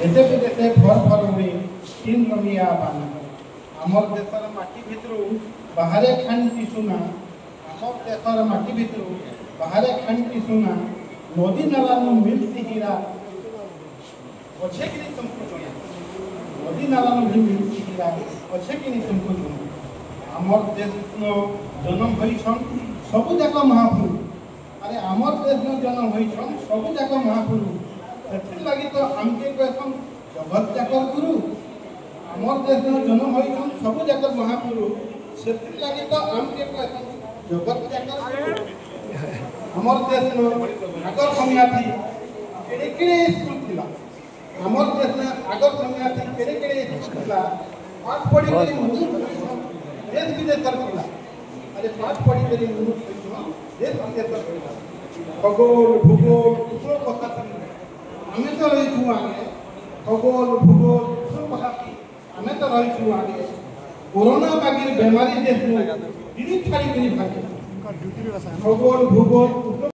देशे विदेशे भर भर उड़ी तीन रंगिया बाना आमर देशर माटी भितरू बाहरे खांटी सुना आमर देशर माटी भितरू बाहरे खांटी सुना नदी नाला मिलसी हीरा अच्छे कि तुमको नदी नाला मिलसी हीरा अच्छे कि तुमको आमर देश जन्म होइछन सबु जाक महापुरुष अरे आमर देश जन्म होइछन सबु जाक महापुरुष से लगी तो आमके कहन जगत जाकर गुरु आमर देश जन्म होइछन सबु जाक महापुरुष से लगी तो आमके कहन जगत जाकर गुरु आमर देश आगर समय थी केड़े केड़े स्कूल थिला आमर देश आगर समय थी केड़े केड़े स्कूल थिला पाठ पढ़ी के देश विदेश थिला अरे पाठ पढ़ी के देश विदेश खगोल भूगोल सब कथा आमे तो रही आगे खगोल भूगोल सब कथा आमे तो रही आगे कोरोना बागी बेमारी देश छाड़ी खगोल भूगोल